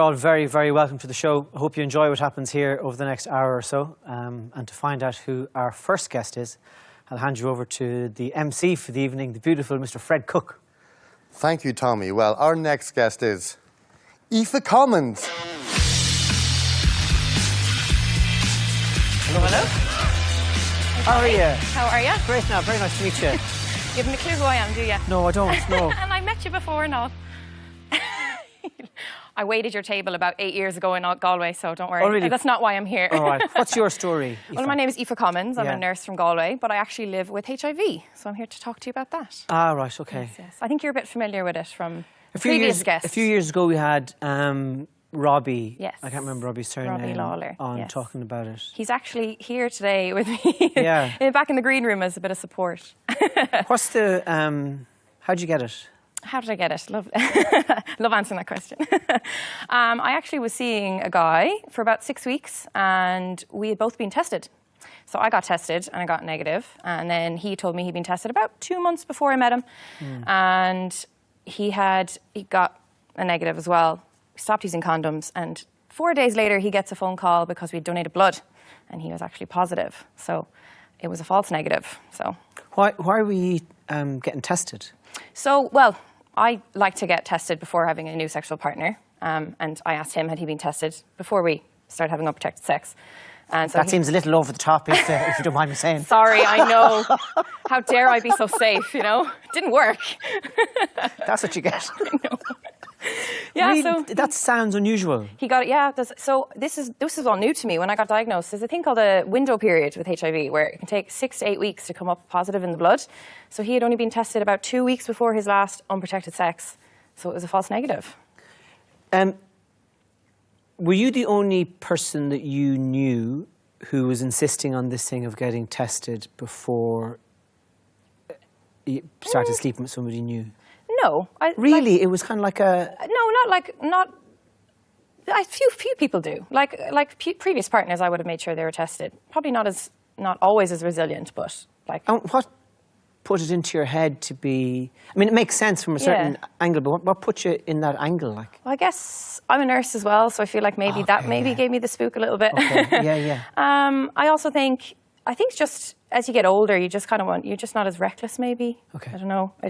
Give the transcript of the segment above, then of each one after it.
You're all very, very welcome to the show. I hope you enjoy what happens here over the next hour or so. And to find out who our first guest is, I'll hand you over to the MC for the evening, the beautiful Mr. Fred Cooke. Thank you, Tommy. Well, our next guest is Aoife Commons. Hello, hello. How are you? How are you? Great now, very nice to meet you. You haven't a clue who I am, do you? No, I don't, no. And I met you before, no. I waited your table about 8 years ago in Galway, so don't worry. Oh, really? That's not why I'm here. All right. What's your story, Aoife? Well, my name is Aoife Commons. I'm Yeah. a nurse from Galway, but I actually live with HIV, so I'm here to talk to you about that. Ah, right, okay. Yes, yes. I think you're a bit familiar with it from A few previous years, guests. A few years ago we had Robbie. Yes. I can't remember Robbie's surname. Robbie Lawler, On yes. talking about it. He's actually here today with me. Yeah. Back in the green room as a bit of support. What's the, how'd you get it? How did I get it? Love, love answering that question. I actually was seeing a guy for about 6 weeks and we had both been tested. So I got tested and I got negative. And then he told me he'd been tested about 2 months before I met him. And he got a negative as well. We stopped using condoms. And 4 days later, he gets a phone call because we donated blood. And he was actually positive. So it was a false negative. So Why are we getting tested? So, well, I like to get tested before having a new sexual partner. And I asked him, had he been tested before we started having unprotected sex? And so That seems a little over the top, if you don't mind me saying. Sorry, I know. How dare I be so safe, you know? It didn't work. That's what you get. I know. Yeah, Really? so That sounds unusual. he got it. Yeah, so this is all new to me. When I got diagnosed, there's a thing called a window period with HIV where it can take 6 to 8 weeks to come up positive in the blood. So he had only been tested about 2 weeks before his last unprotected sex. So it was a false negative. Were you the only person that you knew who was insisting on this thing of getting tested before you started sleeping with somebody new? No. Really? It was kind of like a... A few people do. Previous partners, I would have made sure they were tested. Probably not always as resilient, but like... And what put it into your head to be... I mean, it makes sense from a certain angle, but what put you in that angle, like? Well, I guess I'm a nurse as well, so I feel like maybe that gave me the spook a little bit. Okay. Yeah. I also think just as you get older, you just kind of you're just not as reckless, maybe. Okay. I don't know. I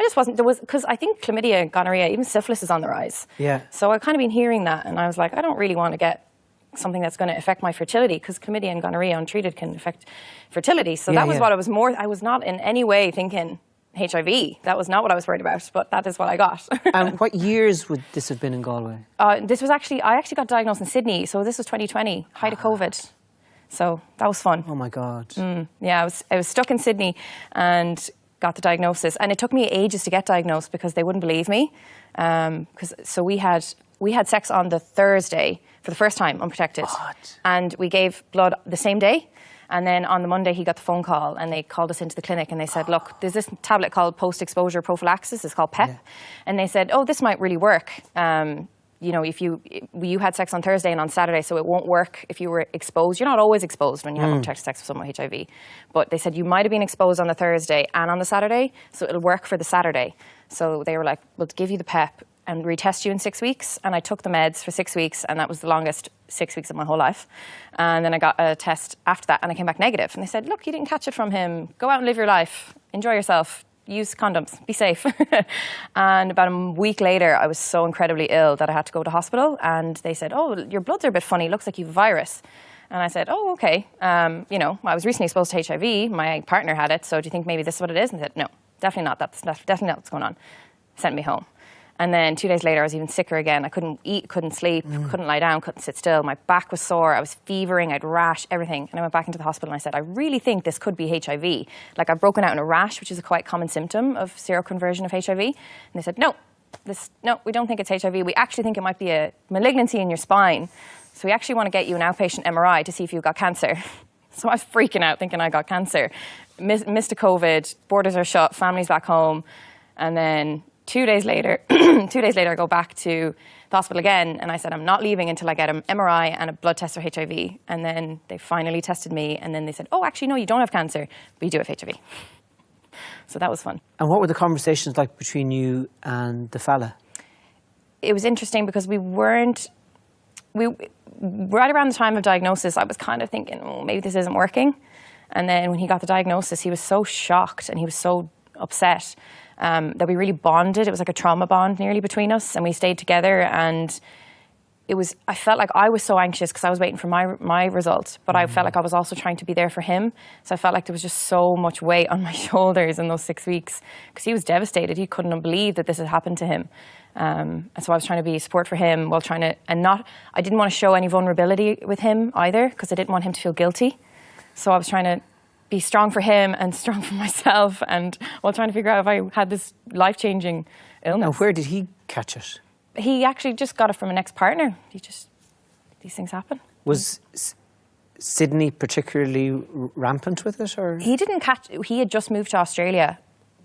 just wasn't, because I think chlamydia, gonorrhea, even syphilis is on the rise. Yeah. So I've kind of been hearing that, and I was like, I don't really want to get something that's going to affect my fertility, because chlamydia and gonorrhea untreated can affect fertility. So that was what I was not in any way thinking HIV. That was not what I was worried about, but that is what I got. And what years would this have been in Galway? I actually got diagnosed in Sydney, so this was 2020, height of COVID. So that was fun. Oh my God. Yeah, I was stuck in Sydney and got the diagnosis. And it took me ages to get diagnosed because they wouldn't believe me. So we had sex on the Thursday for the first time, unprotected. What? And we gave blood the same day. And then on the Monday, he got the phone call and they called us into the clinic and they said, look, there's this tablet called post-exposure prophylaxis. It's called PEP. Yeah. And they said, oh, this might really work. You know, if you had sex on Thursday and on Saturday, so it won't work if you were exposed. You're not always exposed when you have unprotected sex with someone with HIV. But they said you might have been exposed on the Thursday and on the Saturday, so it'll work for the Saturday. So they were like, we'll give you the PEP and retest you in 6 weeks. And I took the meds for 6 weeks, and that was the longest 6 weeks of my whole life. And then I got a test after that, and I came back negative. And they said, look, you didn't catch it from him. Go out and live your life. Enjoy yourself. Use condoms, be safe. And about a week later, I was so incredibly ill that I had to go to hospital. And they said, oh, your bloods are a bit funny. It looks like you have a virus. And I said, oh, okay. You know, I was recently exposed to HIV. My partner had it. So do you think maybe this is what it is? And they said, no, definitely not. That's definitely not what's going on. Sent me home. And then 2 days later, I was even sicker again. I couldn't eat, couldn't sleep, couldn't lie down, couldn't sit still. My back was sore. I was fevering. I had rash, everything. And I went back into the hospital and I said, I really think this could be HIV. Like, I've broken out in a rash, which is a quite common symptom of seroconversion of HIV. And they said, no, we don't think it's HIV. We actually think it might be a malignancy in your spine. So we actually want to get you an outpatient MRI to see if you've got cancer. So I was freaking out thinking I got cancer. Missed a COVID, borders are shut, family's back home. And then 2 days later, I go back to the hospital again, and I said, I'm not leaving until I get an MRI and a blood test for HIV. And then they finally tested me, and then they said, oh, actually, no, you don't have cancer, but you do have HIV. So that was fun. And what were the conversations like between you and the fella? it was interesting because right around the time of diagnosis, I was kind of thinking, oh, maybe this isn't working. And then when he got the diagnosis, he was so shocked and he was so upset that we really bonded. It was like a trauma bond nearly between us, and we stayed together. And I felt like I was so anxious because I was waiting for my result, but I felt like I was also trying to be there for him. So I felt like there was just so much weight on my shoulders in those 6 weeks because he was devastated. He couldn't believe that this had happened to him. And so I was trying to be support for him while I didn't want to show any vulnerability with him either because I didn't want him to feel guilty. So I was trying to be strong for him and strong for myself, and while trying to figure out if I had this life-changing illness. Now, where did he catch it? He actually just got it from an ex-partner. These things happen. Was Sydney particularly rampant with it, or? He had just moved to Australia.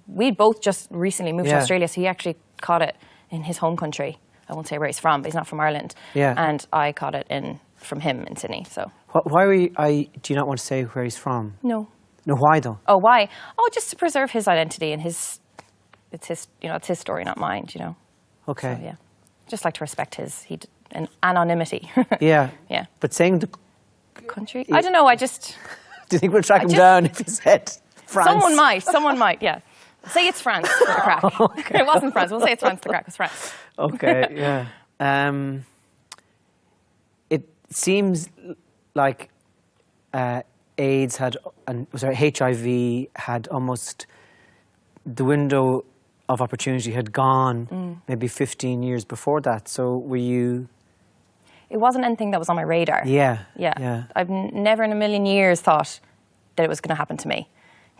We'd both just recently moved to Australia, so he actually caught it in his home country. I won't say where he's from, but he's not from Ireland. Yeah. And I caught it from him in Sydney, so. Why do you not want to say where he's from? No. No, why though? Oh, why? Oh, just to preserve his identity and it's his story, not mine, you know. Okay. So, yeah. Just like to respect his anonymity. Yeah. Yeah. But saying the country? I don't know, do you think we'll track him down if he said France? Someone might, yeah. Say it's France for the crack. Okay. It wasn't France, we'll say it's France for the crack, it was France. Okay, yeah. It seems like AIDS HIV had almost, the window of opportunity had gone maybe 15 years before that. So were you? It wasn't anything that was on my radar. Yeah. I've never in a million years thought that it was going to happen to me.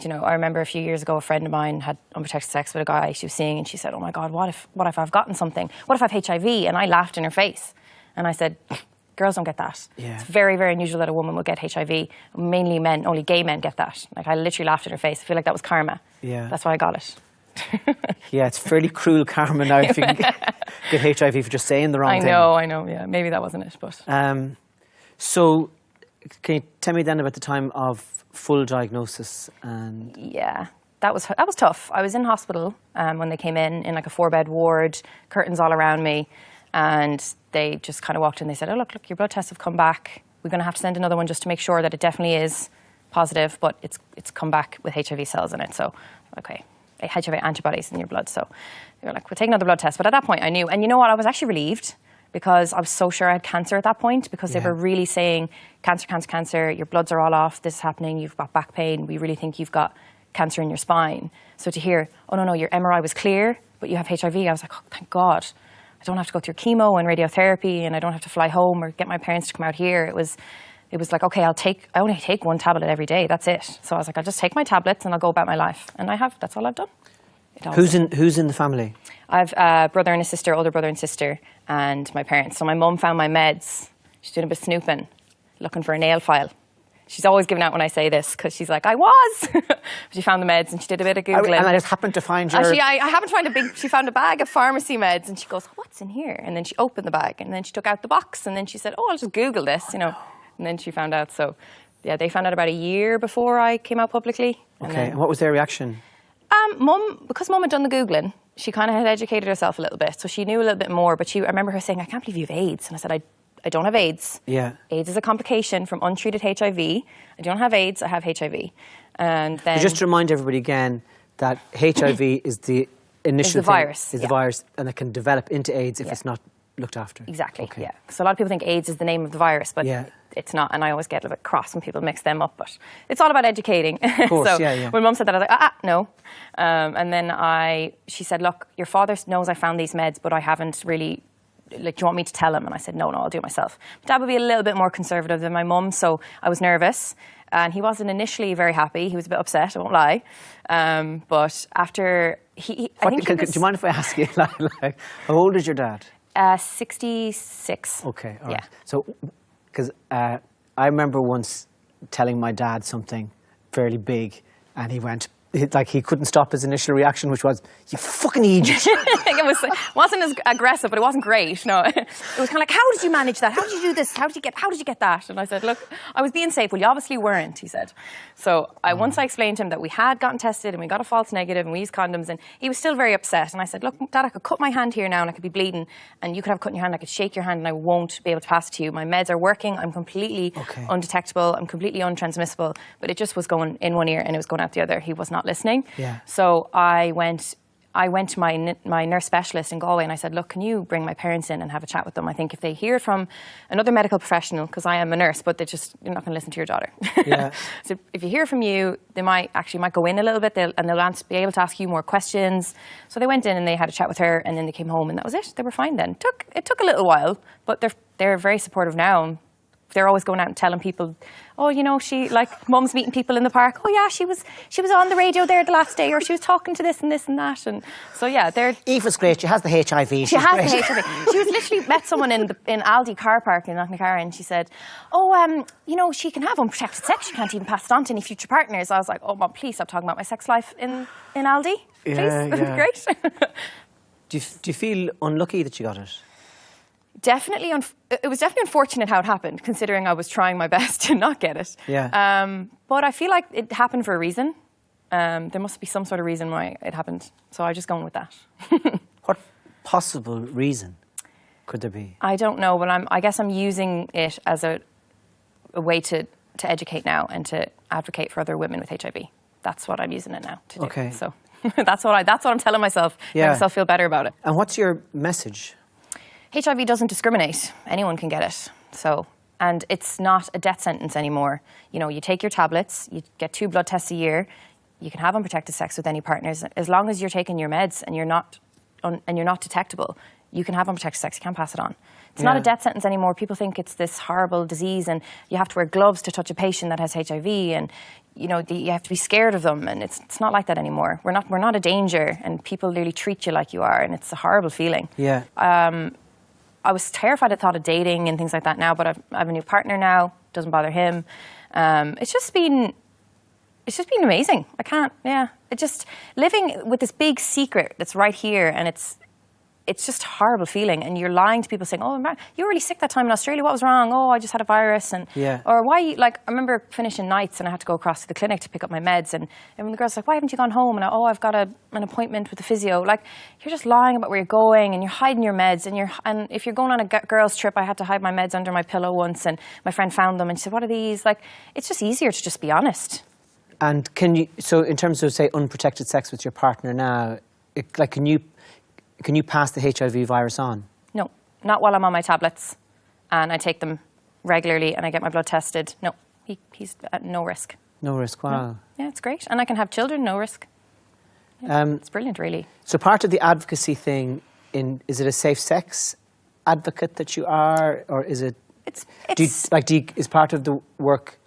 You know, I remember a few years ago, a friend of mine had unprotected sex with a guy she was seeing, and she said, "Oh my God, what if I've gotten something? What if I've HIV?" And I laughed in her face, and I said, "Girls don't get that. Yeah. It's very, very unusual that a woman will get HIV. Mainly men, only gay men get that." Like, I literally laughed in her face. I feel like that was karma. Yeah. That's why I got it. Yeah, it's fairly cruel karma now if you can get HIV for just saying the wrong thing. I know, yeah. Maybe that wasn't it, but... So, can you tell me then about the time of full diagnosis? And yeah, that was tough. I was in hospital when they came in like a 4-bed ward, curtains all around me, and they just kind of walked in. They said, "Oh, look, your blood tests have come back. We're going to have to send another one just to make sure that it definitely is positive, but it's come back with HIV cells in it." So, okay. HIV antibodies in your blood. So they were like, "We'll take another blood test." But at that point I knew. And you know what? I was actually relieved because I was so sure I had cancer at that point, because they were really saying, cancer, your bloods are all off, this is happening, you've got back pain, we really think you've got cancer in your spine. So to hear, "Oh, no, your MRI was clear, but you have HIV," I was like, "Oh, thank God. I don't have to go through chemo and radiotherapy, and I don't have to fly home or get my parents to come out here." It was like, okay, I only take one tablet every day, that's it. So I was like, I'll just take my tablets and I'll go about my life. And that's all I've done. Who's in the family? I've a brother and a sister, older brother and sister, and my parents. So my mum found my meds. She's doing a bit of snooping, looking for a nail file. She's always giving out when I say this, because she's like, "I was." She found the meds and she did a bit of Googling. And I just happened to find your... Actually, I happened to find she found a bag of pharmacy meds, and she goes, "What's in here?" And then she opened the bag, and then she took out the box, and then she said, "Oh, I'll just Google this, you know." And then she found out. So, yeah, they found out about a year before I came out publicly. Okay, and what was their reaction? Because Mum had done the Googling, she kind of had educated herself a little bit, so she knew a little bit more. But I remember her saying, "I can't believe you have AIDS." And I said, I don't have AIDS. Yeah. AIDS is a complication from untreated HIV. I don't have AIDS, I have HIV. And then... So just to remind everybody again that HIV is the initial virus. Is the virus, and it can develop into AIDS if it's not looked after. Exactly, okay. Yeah. So a lot of people think AIDS is the name of the virus, but it's not. And I always get a little bit cross when people mix them up. But it's all about educating. Of course, so when Mum said that, I was like, no. And then she said, "Look, your father knows I found these meds, but I haven't really... Like, do you want me to tell him?" And I said, no, I'll do it myself. Dad would be a little bit more conservative than my mum, so I was nervous. And he wasn't initially very happy. He was a bit upset, I won't lie. But after do you mind if I ask you, like, how old is your dad? 66. Okay, all right. Yeah. So, because I remember once telling my dad something fairly big, and he went he couldn't stop his initial reaction, which was, "You fucking idiot." It wasn't as aggressive, but it wasn't great. No, it was kind of like, "How did you manage that? How did you do this? How did you get that?" And I said, "Look, I was being safe." "Well, you obviously weren't," he said. So once I explained to him that we had gotten tested and we got a false negative and we used condoms, and he was still very upset. And I said, "Look, Dad, I could cut my hand here now and I could be bleeding, and you could have cut in your hand. I could shake your hand and I won't be able to pass it to you. My meds are working. I'm completely undetectable. I'm completely untransmissible." But it just was going in one ear and it was going out the other. He was not listening. Yeah. So I went to my nurse specialist in Galway and I said, "Look, can you bring my parents in and have a chat with them? I think if they hear it from another medical professional," because I am a nurse, but you're not going to listen to your daughter. Yeah. So if you hear from you, they might go in a little bit they'll be able to ask you more questions. So they went in and they had a chat with her and then they came home and that was it. They were fine then. It took a little while, but they're very supportive now. They're always going out and telling people, "Oh, she, like, Mum's meeting people in the park. Oh, yeah, she was on the radio there the last day, or she was talking to this and this and that." And so, yeah, they're... Aoife's great. She has the HIV. She has the HIV. She was literally met someone in Aldi car park in Knocknacarra and she said, "Oh, she can have unprotected sex. She can't even pass it on to any future partners." I was like, "Oh, Mum, please stop talking about my sex life in Aldi. Please." Yeah. Great. Do you feel unlucky that you got it? Definitely, it was definitely unfortunate how it happened, considering I was trying my best to not get it. Yeah. But I feel like it happened for a reason. There must be some sort of reason why it happened. So I just go with that. What possible reason could there be? I don't know, but I guess I'm using it as a way to educate now and to advocate for other women with HIV. That's what I'm using it now to do. Okay. So that's what I'm telling myself. Yeah. Make myself feel better about it. And what's your message? HIV doesn't discriminate. Anyone can get it. So, and it's not a death sentence anymore. You take your tablets, you get 2 blood tests a year, you can have unprotected sex with any partners. As long as you're taking your meds and you're not detectable, you can have unprotected sex, you can't pass it on. It's not a death sentence anymore. People think it's this horrible disease and you have to wear gloves to touch a patient that has HIV and you have to be scared of them, and it's not like that anymore. We're not a danger and people really treat you like you are, and it's a horrible feeling. Yeah. I was terrified at the thought of dating and things like that now, but I have a new partner now. Doesn't bother him. It's just been amazing. It just living with this big secret that's right here, and it's just a horrible feeling. And you're lying to people saying, "Oh, you were really sick that time in Australia. What was wrong?" "Oh, I just had a virus." And or why? Like I remember finishing nights and I had to go across to the clinic to pick up my meds, and when the girl's like, "Why haven't you gone home?" And I've got an appointment with the physio. Like you're just lying about where you're going, and you're hiding your meds, and if you're going on a girls' trip, I had to hide my meds under my pillow once, and my friend found them and she said, "What are these?" Like it's just easier to just be honest. And so in terms of say unprotected sex with your partner now, can you pass the HIV virus on? No, not while I'm on my tablets, and I take them regularly, and I get my blood tested. No, he's at no risk. No risk. Wow. No. Yeah, it's great, and I can have children, no risk. Yeah, it's brilliant, really. So part of the advocacy thing, is it a safe sex advocate that you are, or is it? Is part of the work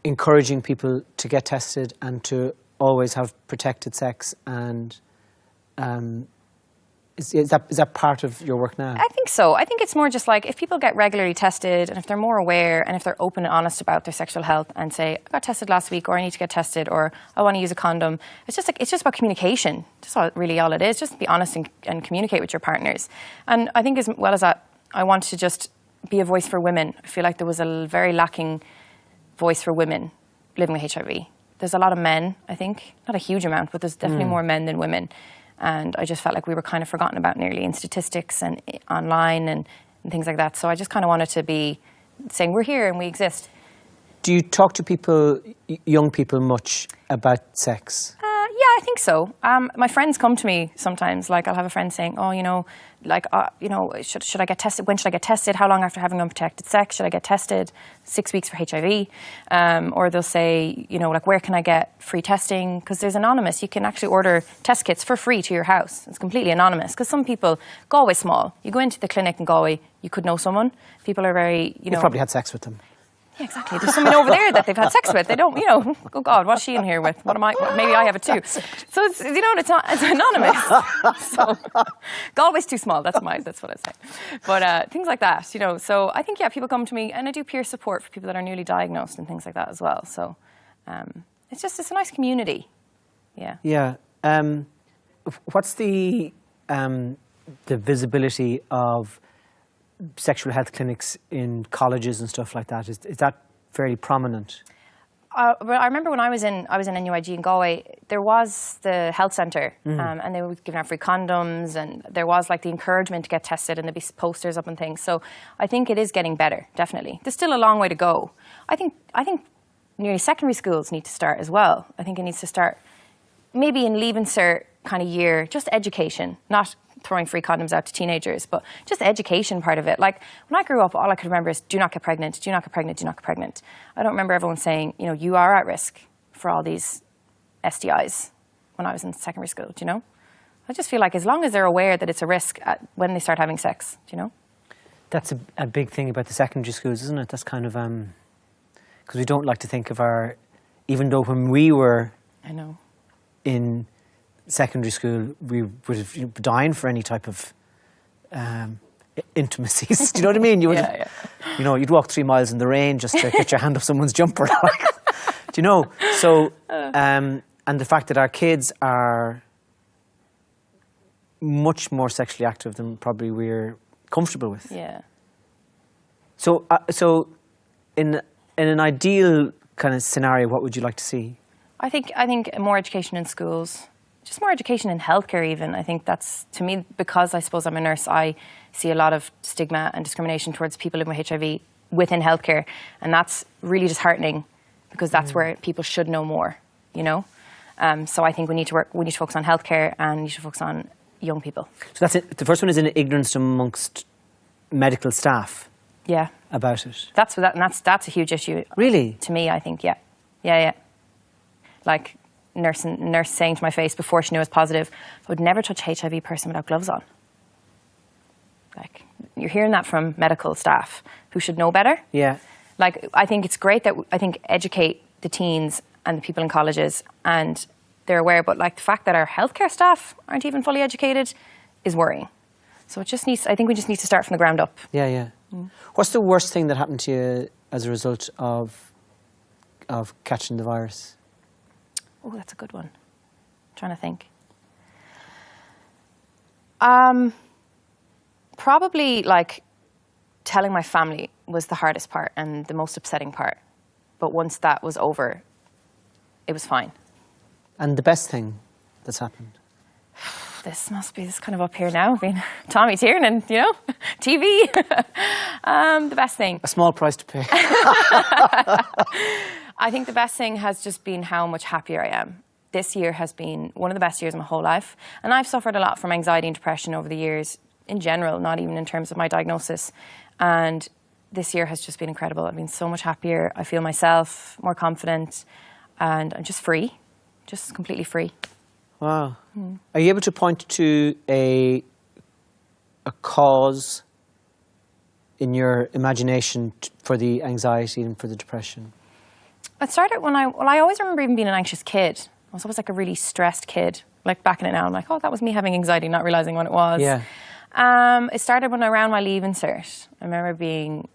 encouraging people to get tested and to always have protected sex and? Is that part of your work now? I think so. I think it's more just like if people get regularly tested and if they're more aware and if they're open and honest about their sexual health and say, "I got tested last week," or "I need to get tested," or "I want to use a condom." It's just about communication. Just really all it is. Just be honest and communicate with your partners. And I think as well as that, I want to just be a voice for women. I feel like there was a very lacking voice for women living with HIV. There's a lot of men, I think. Not a huge amount, but there's definitely more men than women. And I just felt like we were kind of forgotten about nearly in statistics and online and things like that. So I just kind of wanted to be saying we're here and we exist. Do you talk to people, young people, much about sex? Yeah, I think so. My friends come to me sometimes. Like I'll have a friend saying, "Oh, should I get tested? When should I get tested? How long after having unprotected sex should I get tested? 6 weeks for HIV." Or they'll say, "Where can I get free testing?" Because there's anonymous. You can actually order test kits for free to your house. It's completely anonymous. Because some people, Galway's small. You go into the clinic in Galway, you could know someone. People are very, You've probably had sex with them. Yeah, exactly. There's someone over there that they've had sex with. They don't, oh God, what's she in here with? What am I? Maybe I have it too. So it's, it's anonymous. So Galway's too small. That's what I say. But things like that, So I think people come to me, and I do peer support for people that are newly diagnosed and things like that as well. So it's a nice community. Yeah. Yeah. What's the visibility of sexual health clinics in colleges and stuff like that? Is that fairly prominent? Well, I remember when I was in NUIG in Galway, there was the health centre, and they were giving out free condoms, and there was like the encouragement to get tested, and there'd be posters up and things. So I think it is getting better, definitely. There's still a long way to go. I think nearly secondary schools need to start as well. I think it needs to start maybe in Leaving Cert kind of year, just education, not throwing free condoms out to teenagers, but just the education part of it. Like, when I grew up, all I could remember is do not get pregnant, do not get pregnant, do not get pregnant. I don't remember everyone saying, you know, you are at risk for all these STIs when I was in secondary school, do you know? I just feel like as long as they're aware that it's a risk when they start having sex, do you know? That's a big thing about the secondary schools, isn't it? That's kind of, because we don't like to think of even though when we were I know. in secondary school, we would have been dying for any type of intimacies. Do you know what I mean? You would, you know, you'd walk 3 miles in the rain just to get your hand up someone's jumper. Like, do you know? So, and the fact that our kids are much more sexually active than probably we're comfortable with. Yeah. So, in an ideal kind of scenario, what would you like to see? I think more education in schools. Just more education in healthcare even. I think that's, to me, because I suppose I'm a nurse, I see a lot of stigma and discrimination towards people living with HIV within healthcare. And that's really disheartening because that's where people should know more, you know? So I think we need to focus on healthcare and we need to focus on young people. So that's it. The first one is in ignorance amongst medical staff. Yeah. About it. That's a huge issue. Really? To me, I think, yeah. Like, nurse saying to my face before she knew I was positive, I would never touch a HIV person without gloves on. Like, you're hearing that from medical staff who should know better. Yeah. Like, I think it's great that educate the teens and the people in colleges and they're aware, but like the fact that our healthcare staff aren't even fully educated is worrying. So I think we just need to start from the ground up. Yeah. What's the worst thing that happened to you as a result of catching the virus? Oh, that's a good one. I'm trying to think. Probably like telling my family was the hardest part and the most upsetting part. But once that was over, it was fine. And the best thing that's happened? This must be this kind of up here now, being Tommy Tiernan, you know, TV. The best thing. A small price to pay. I think the best thing has just been how much happier I am. This year has been one of the best years of my whole life. And I've suffered a lot from anxiety and depression over the years, in general, not even in terms of my diagnosis. And this year has just been incredible. I've been so much happier. I feel myself, more confident, and I'm just free, just completely free. Wow. Are you able to point to a cause in your imagination for the anxiety and for the depression? It started when I always remember even being an anxious kid. I was always like a really stressed kid. Like back in it now, I'm like, oh, that was me having anxiety, not realising what it was. Yeah. It started when around my Leaving Cert. I remember being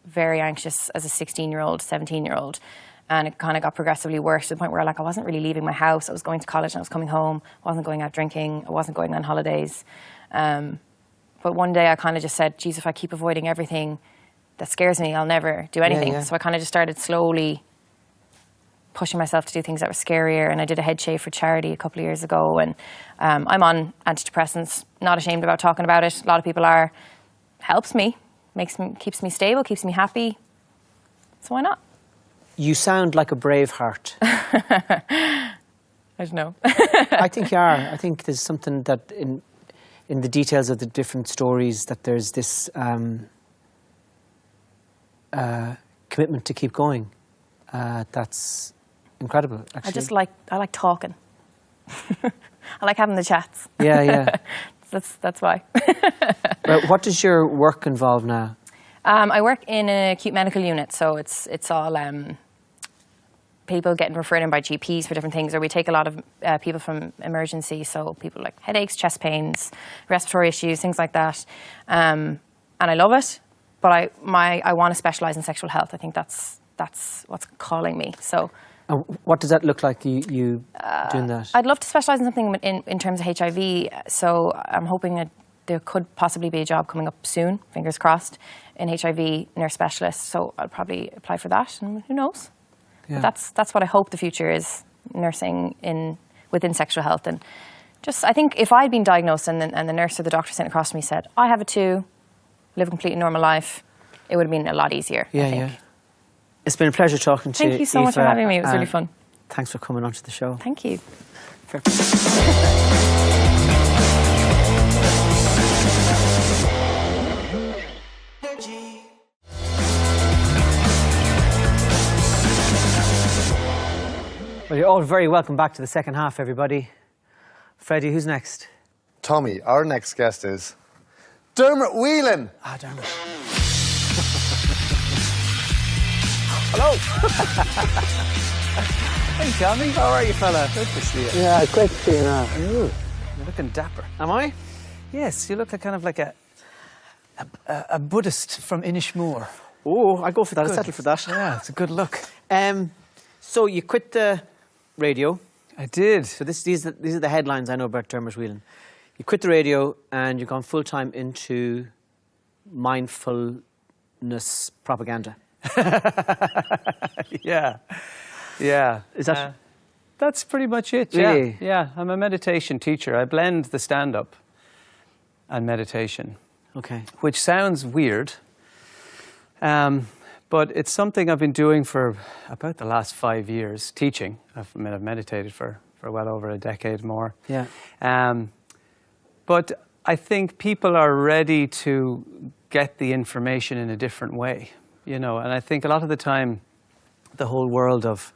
very anxious as a 16-year-old, 17-year-old. And it kind of got progressively worse to the point where like I wasn't really leaving my house. I was going to college and I was coming home. I wasn't going out drinking. I wasn't going on holidays. But one day I kind of just said, geez, if I keep avoiding everything that scares me, I'll never do anything. Yeah. So I kind of just started slowly pushing myself to do things that were scarier. And I did a head shave for charity a couple of years ago. And I'm on antidepressants, not ashamed about talking about it. A lot of people are. Helps me, keeps me stable, keeps me happy. So why not? You sound like a brave heart. I don't know. I think you are. I think there's something that in the details of the different stories that there's this commitment to keep going. That's incredible, actually. I like talking. I like having the chats. Yeah. That's why. What does your work involve now? I work in an acute medical unit, so it's all people getting referred in by GPs for different things, or we take a lot of people from emergency, so people like headaches, chest pains, respiratory issues, things like that. And I love it, but I want to specialise in sexual health. I think that's what's calling me. So And what does that look like, you doing that? I'd love to specialise in something in terms of HIV, so I'm hoping that there could possibly be a job coming up soon, fingers crossed, in HIV nurse specialist, so I'll probably apply for that, and who knows? Yeah. But that's what I hope the future is, nursing within sexual health. And just, I think if I'd been diagnosed and the nurse or the doctor sitting across from me said, I have it too, live a completely normal life, it would have been a lot easier, I think. Yeah. It's been a pleasure talking to you. Thank you so much for having me. It was really fun. Thanks for coming onto the show. Thank you. Well, you're all very welcome back to the second half, everybody. Freddie, who's next? Tommy, our next guest is Dermot Whelan. Ah, Dermot. Hello. Hey, Tommy. How are you, fella? Good to see you. Yeah, great to see you now. You're looking dapper. Am I? Yes, you look like kind of like a Buddhist from Inishmore. Oh, I go for that. Good. I settle for that. Yeah, it's a good look. So you quit the radio. I did. So these are the headlines I know about Dermot Whelan. You quit the radio and you've gone full-time into mindfulness propaganda. Yeah. Is that... That's pretty much it, Really? Yeah, I'm a meditation teacher. I blend the stand-up and meditation, Okay. which sounds weird, but it's something I've been doing for about the last 5 years, teaching. I've meditated for well over a decade more. Yeah. But I think people are ready to get the information in a different way, you know, and I think a lot of the time the whole world of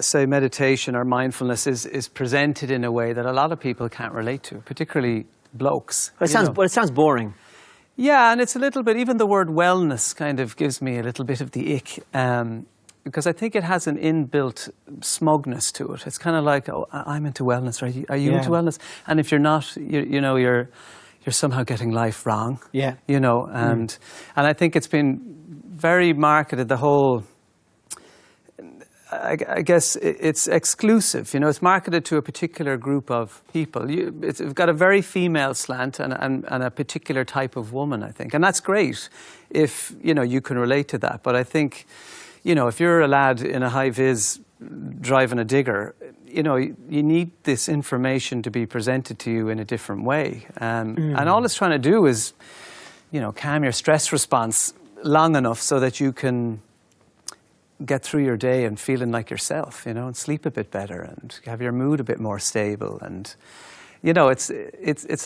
say meditation or mindfulness is presented in a way that a lot of people can't relate to, particularly blokes. But it sounds boring. Yeah, and it's a little bit, even the word wellness kind of gives me a little bit of the ick, because I think it has an inbuilt smugness to it. It's kind of like, oh, I'm into wellness, right? Are you into wellness? And if you're not, you're somehow getting life wrong. Yeah. You know, and I think it's been very marketed, the whole, I guess it's exclusive, you know, it's marketed to a particular group of people. It's got a very female slant and a particular type of woman, I think. And that's great if, you know, you can relate to that. But I think, you know, if you're a lad in a high-vis driving a digger, you know, you need this information to be presented to you in a different way. And all it's trying to do is, you know, calm your stress response long enough so that you can get through your day and feeling like yourself, you know, and sleep a bit better and have your mood a bit more stable. And, you know, it's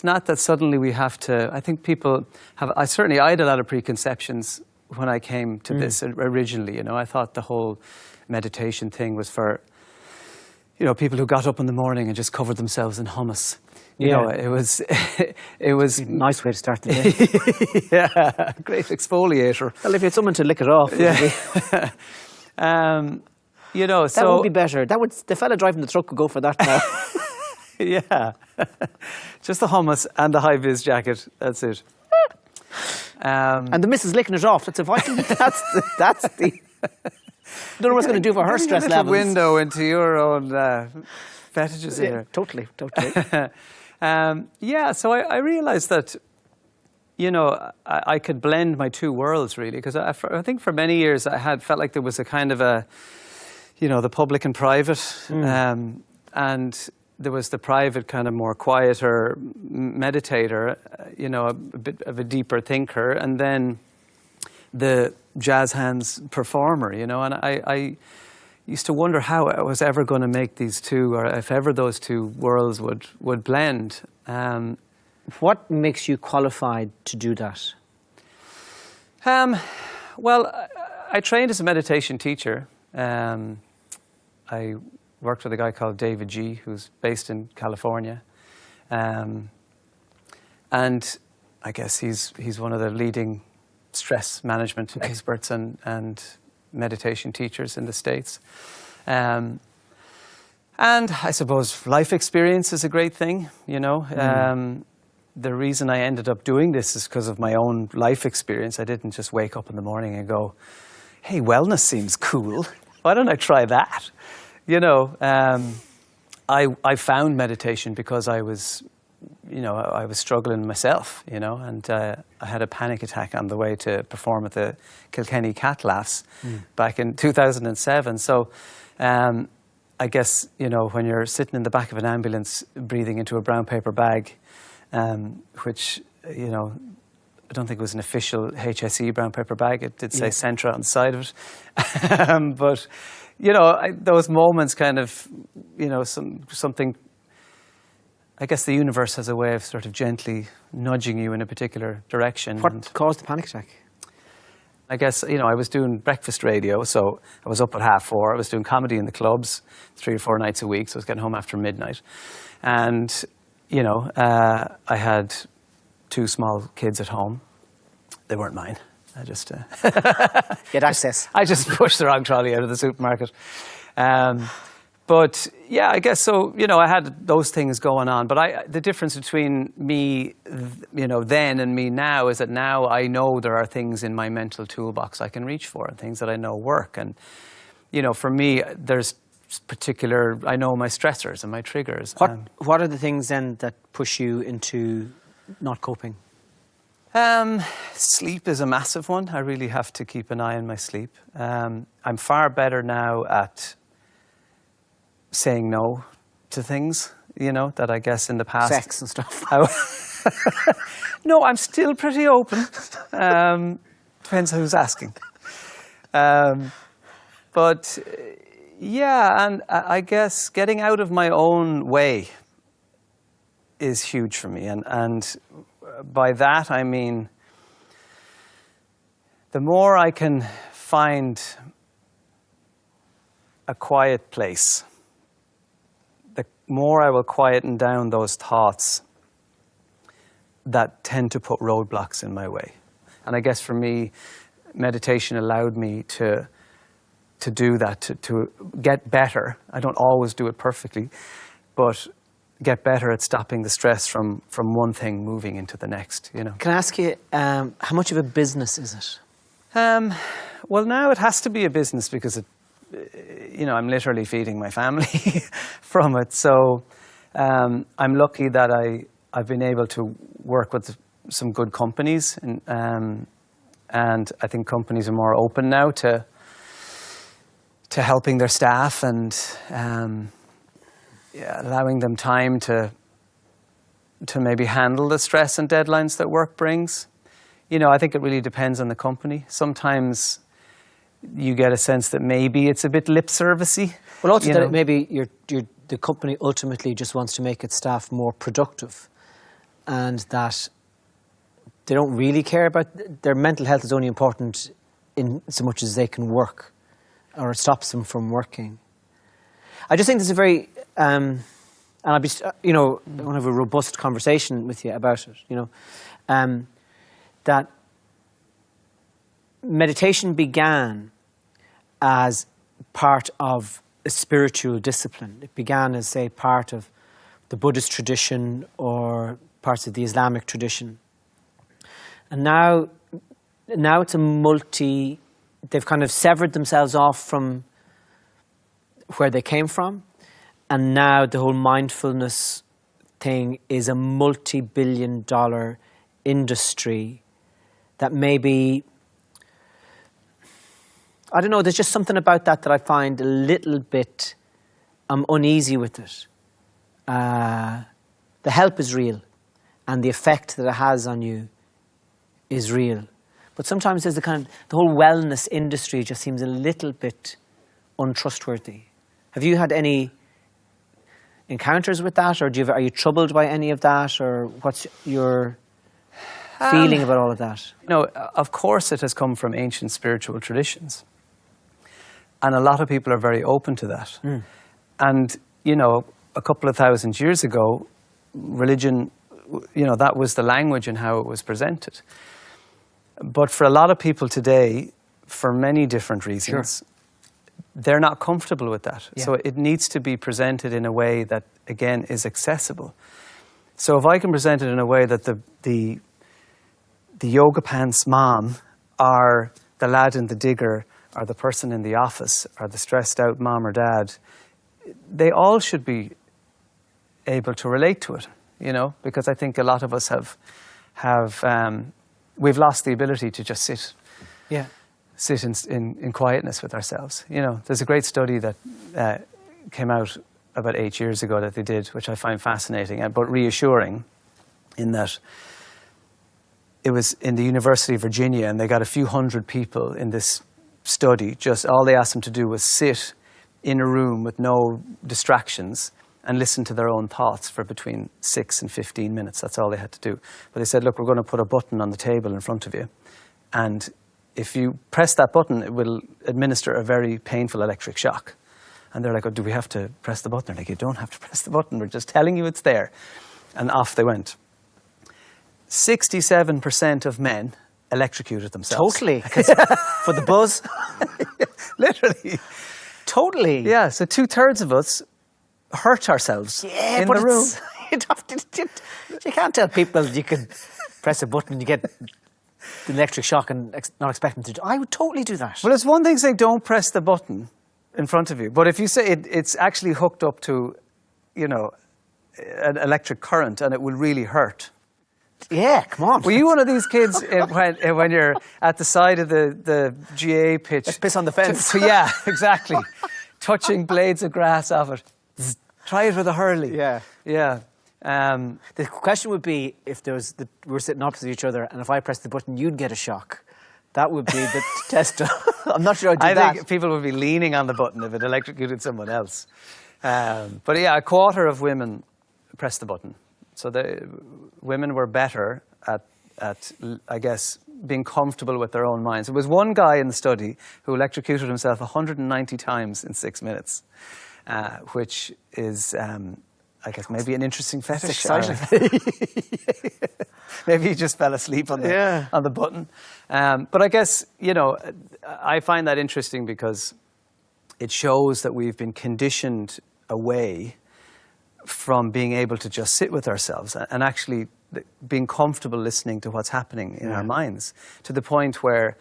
not that suddenly we have to, I think people have, I had a lot of preconceptions when I came to this originally, you know. I thought the whole meditation thing was for, you know, people who got up in the morning and just covered themselves in hummus. You know, it was A nice way to start the day. yeah, great exfoliator. Well, if you had someone to lick it off. Yeah. You know, That would be better. The fella driving the truck could go for that now. yeah, just the hummus and the high-vis jacket. That's it. And the missus licking it off. That's a vital. That's the. I don't know what it's going to do for her stress levels. Window into your own fetishes Yeah, here. totally. Yeah, so I realised that, you know, I could blend my two worlds really, because I think for many years I had felt like there was a kind of a, you know, the public and private, and there was the private kind of more quieter meditator, you know, a bit of a deeper thinker, and then the jazz hands performer, you know, and I used to wonder how I was ever going to make these two, or if ever those two worlds would blend. What makes you qualified to do that? Well, I trained as a meditation teacher. I worked with a guy called David G., who's based in California. And I guess he's one of the leading stress management experts and meditation teachers in the States. And I suppose life experience is a great thing, you know. The reason I ended up doing this is because of my own life experience. I didn't just wake up in the morning and go, hey, wellness seems cool. Why don't I try that? You know, I found meditation because I was struggling myself, you know, and I had a panic attack on the way to perform at the Kilkenny Cat Laughs back in 2007. So I guess, you know, when you're sitting in the back of an ambulance breathing into a brown paper bag, which, you know, I don't think it was an official HSE brown paper bag. It did say Centra on the side of it. But, you know, those moments kind of, you know, something... I guess the universe has a way of sort of gently nudging you in a particular direction. What caused the panic attack? I guess, you know, I was doing breakfast radio, so I was up at 4:30. I was doing comedy in the clubs 3 or 4 nights a week, so I was getting home after midnight. And, you know, I had 2 small kids at home. They weren't mine. I just... Get access. I just pushed the wrong trolley out of the supermarket. But yeah, I guess so. You know, I had those things going on. But the difference between me, you know, then and me now is that now I know there are things in my mental toolbox I can reach for and things that I know work. And you know, for me, there's particular. I know my stressors and my triggers. What are the things then that push you into not coping? Sleep is a massive one. I really have to keep an eye on my sleep. I'm far better now at saying no to things, you know, that I guess in the past... Sex and stuff. No, I'm still pretty open. Depends who's asking. But, yeah, and I guess getting out of my own way is huge for me. And by that, I mean, the more I can find a quiet place, the more I will quieten down those thoughts that tend to put roadblocks in my way. And I guess for me, meditation allowed me to do that, to get better. I don't always do it perfectly, but get better at stopping the stress from one thing moving into the next, you know. Can I ask you, how much of a business is it? Well, now it has to be a business because it, you know, I'm literally feeding my family from it. So I'm lucky that I've been able to work with some good companies, and I think companies are more open now to helping their staff and allowing them time to maybe handle the stress and deadlines that work brings. You know, I think it really depends on the company. Sometimes you get a sense that maybe it's a bit lip servicey. Well, also that maybe the company ultimately just wants to make its staff more productive, and that they don't really care about their mental health is only important in so much as they can work, or it stops them from working. I just think this is a very, and I'd be, you know, I want to have a robust conversation with you about it. You know, that meditation began as part of a spiritual discipline. It began as, say, part of the Buddhist tradition or parts of the Islamic tradition. And now it's a they've kind of severed themselves off from where they came from. And now the whole mindfulness thing is a multi-billion-dollar industry that maybe, I don't know, there's just something about that I find a little bit, I'm uneasy with it. The help is real, and the effect that it has on you is real. But sometimes there's the whole wellness industry just seems a little bit untrustworthy. Have you had any encounters with that, or are you troubled by any of that, or what's your feeling about all of that? You know, of course it has come from ancient spiritual traditions. And a lot of people are very open to that. Mm. And, you know, a couple of thousand years ago, religion, you know, that was the language and how it was presented. But for a lot of people today, for many different reasons, they're not comfortable with that. Yeah. So it needs to be presented in a way that, again, is accessible. So if I can present it in a way that the yoga pants mom or the lad in the digger or the person in the office, or the stressed out mom or dad, they all should be able to relate to it, you know, because I think a lot of us we've lost the ability to just sit in quietness with ourselves. You know, there's a great study that came out about 8 years ago that they did, which I find fascinating, but reassuring, in that it was in the University of Virginia, and they got a few hundred people in this study. Just all they asked them to do was sit in a room with no distractions and listen to their own thoughts for between 6 and 15 minutes. That's all they had to do. But they said, look, we're going to put a button on the table in front of you, and if you press that button, it will administer a very painful electric shock. And they're like, oh, do we have to press the button? They're like, you don't have to press the button. We're just telling you it's there. And off they went. 67% of men electrocuted themselves. Totally. For the buzz. Literally. Totally. Yeah, so 2/3 of us hurt ourselves in but the room. You can't tell people you can press a button and you get the electric shock and not expect them to do. I would totally do that. Well, it's one thing saying don't press the button in front of you, but if you say it's actually hooked up to, you know, an electric current and it will really hurt. Yeah, come on. Were you one of these kids when you're at the side of the GA pitch? Let's piss on the fence. Yeah, exactly. Touching blades of grass off it. Try it with a hurley. Yeah. Yeah. The question would be if we're sitting opposite each other and if I pressed the button, you'd get a shock. That would be the test. I'm not sure I'd do that. I think people would be leaning on the button if it electrocuted someone else. But yeah, 1/4 of women pressed the button. So the women were better at, I guess, being comfortable with their own minds. There was one guy in the study who electrocuted himself 190 times in 6 minutes, which is, I guess, maybe an interesting fetish. That's exciting. Maybe he just fell asleep on the button. But I guess, you know, I find that interesting because it shows that we've been conditioned away from being able to just sit with ourselves and actually being comfortable listening to what's happening in our minds, to the point where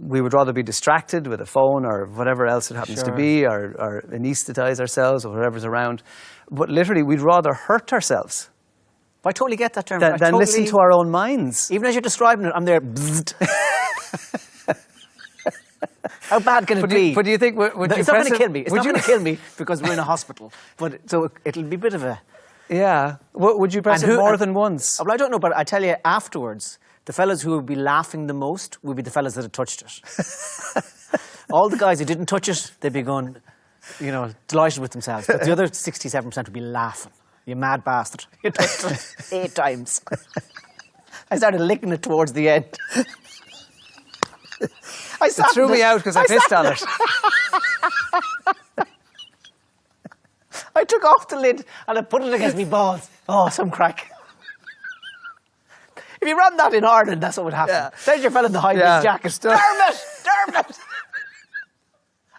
we would rather be distracted with a phone or whatever else it happens to be, or anesthetize ourselves or whatever's around. But literally, we'd rather hurt ourselves. I totally get that term. Than listen to our own minds. Even as you're describing it, I'm there. How bad can it be? But do you think it's not going to kill me? It's not going to kill me because we're in a hospital. But so it'll be a bit of a. Yeah. Would you press it more than once? Well, I don't know, but I tell you afterwards, the fellas who would be laughing the most would be the fellas that had touched it. All the guys who didn't touch it, they'd be going, you know, delighted with themselves. But the other 67% would be laughing. You mad bastard. You touched it 8 times. I started licking it towards the end. It threw me out because I pissed on it. I took off the lid and I put it against my balls. Oh, some crack. If you ran that in Ireland, that's what would happen. Yeah. There's your fella in the high-vis jacket. Dermot!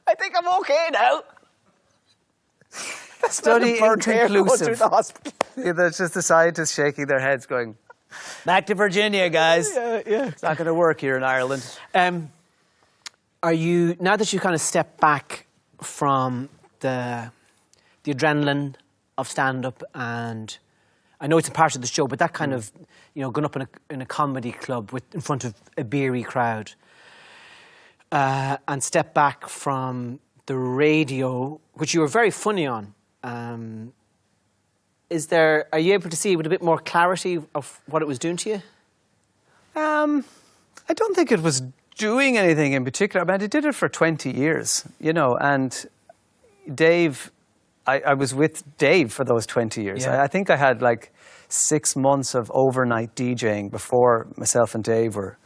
I think I'm okay now. Study inconclusive. Through the hospital. Yeah, that's just the scientists shaking their heads going, back to Virginia, guys. Yeah. It's not going to work here in Ireland. Are you, now that you kind of step back from the adrenaline of stand-up, and I know it's a part of the show, but that kind of, you know, going up in a comedy club in front of a beery crowd, and step back from the radio, which you were very funny on, are you able to see with a bit more clarity of what it was doing to you? I don't think it was doing anything in particular. I mean, I did it for 20 years, you know, and Dave, I was with Dave for those 20 years. Yeah. I think I had like 6 months of overnight DJing before myself and Dave were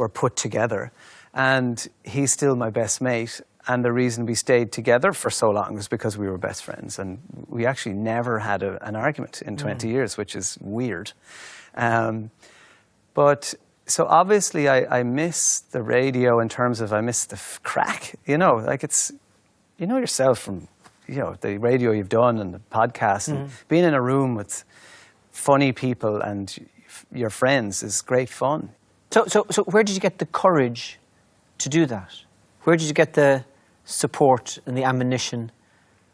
put together. And he's still my best mate. And the reason we stayed together for so long was because we were best friends. And we actually never had an argument in 20 years, which is weird. But so obviously I miss the radio in terms of I miss the crack, you know, like it's, you know yourself from, you know, the radio you've done and the podcast and being in a room with funny people and your friends is great fun. So where did you get the courage to do that? Where did you get the support and the ammunition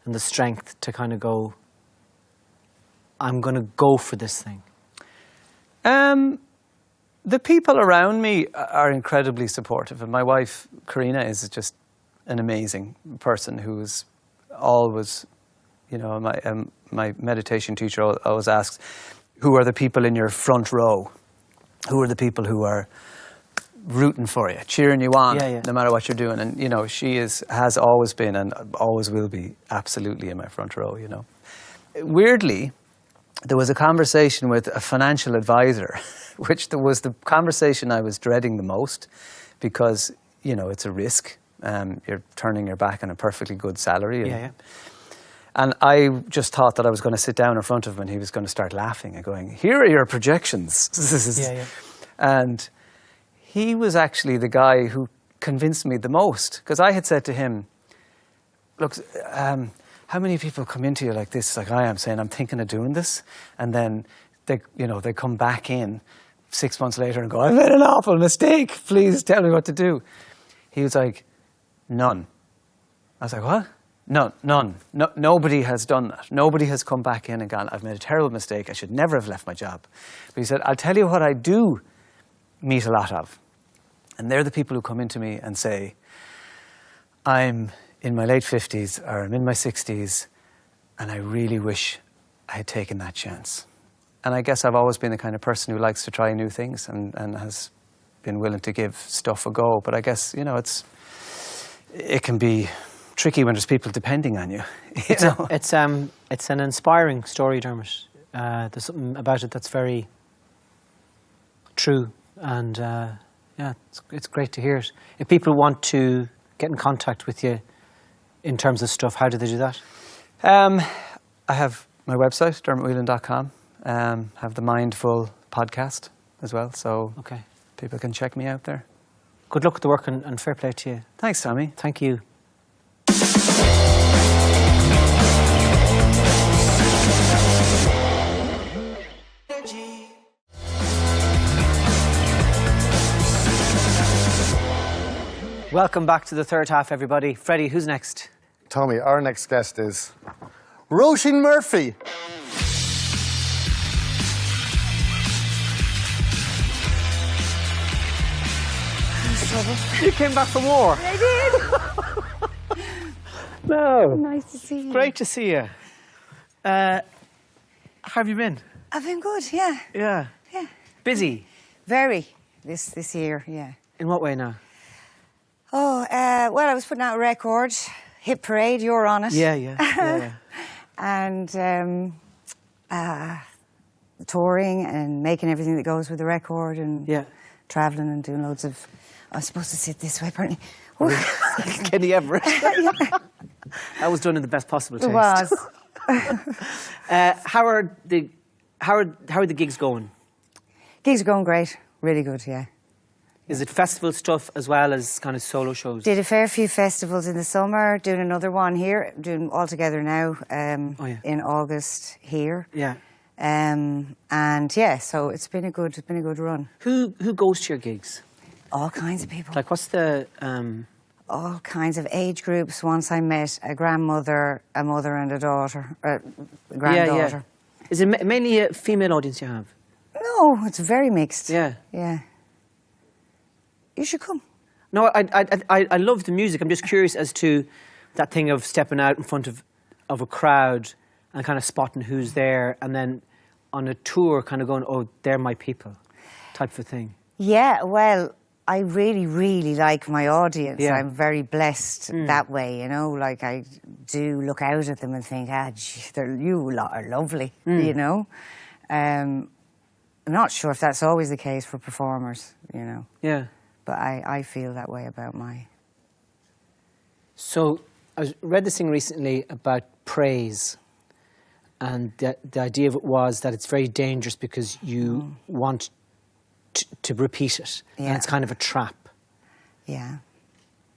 and the strength to kind of go, I'm going to go for this thing? The people around me are incredibly supportive, and my wife, Karina, is just an amazing person who's always, you know, my meditation teacher always asks, who are the people in your front row? Who are the people who are rooting for you, cheering you on, no matter what you're doing? And, you know, she has always been and always will be absolutely in my front row, you know. Weirdly, there was a conversation with a financial advisor, which was the conversation I was dreading the most because, you know, it's a risk. You're turning your back on a perfectly good salary. And I just thought that I was going to sit down in front of him and he was going to start laughing and going, here are your projections. And he was actually the guy who convinced me the most, because I had said to him, look, how many people come into you like this, like I am, saying, I'm thinking of doing this, and then they come back in 6 months later and go, I made an awful mistake, please tell me what to do. He was like, none. I was like, what? No, none. No, nobody has done that. Nobody has come back in and gone, I've made a terrible mistake, I should never have left my job. But he said, I'll tell you what I do meet a lot of. And they're the people who come into me and say, I'm in my late 50s or I'm in my 60s and I really wish I had taken that chance. And I guess I've always been the kind of person who likes to try new things and has been willing to give stuff a go. But I guess, you know, it can be tricky when there's people depending on you. You know? It's an inspiring story, Dermot. There's something about it that's very true, and it's great to hear it. If people want to get in contact with you in terms of stuff, how do they do that? I have my website, dermotwhelan.com. Have the Mindful podcast as well, so people can check me out there. Good luck with the work and fair play to you. Thanks, Tommy. Thank you. Welcome back to the third half, everybody. Freddie, who's next? Tommy, our next guest is Roisin Murphy. You came back from war. I did. No. Nice to see you. Great to see you. How have you been? I've been good, yeah. Yeah. Yeah. Busy? Very, this year, yeah. In what way now? Oh, well, I was putting out a record, Hit Parade, you're on it. Yeah. And touring and making everything that goes with the record and travelling and doing loads of... I was supposed to sit this way, apparently. Kenny Everett. That was done in the best possible taste. It was. How are the gigs going? Gigs are going great. Really good, yeah. Is it festival stuff as well as kind of solo shows? Did a fair few festivals in the summer, doing another one here, doing all together now in August here. Yeah. And so it's been a good run. Who goes to your gigs? All kinds of people. Like what's the all kinds of age groups. Once I met a grandmother, a mother and a daughter, a granddaughter. Yeah. Is it mainly a female audience you have? No, it's very mixed. Yeah. Yeah. You should come. No, I love the music. I'm just curious as to that thing of stepping out in front of a crowd and kind of spotting who's there, and then on a tour kind of going, oh, they're my people, type of thing. Yeah, well, I really, really like my audience. Yeah. I'm very blessed that way, you know. Like, I do look out at them and think, you lot are lovely, you know. I'm not sure if that's always the case for performers, you know. Yeah. But I feel that way about my... So I read this thing recently about praise, and the idea of it was that it's very dangerous because you want to repeat it, and it's kind of a trap. Yeah.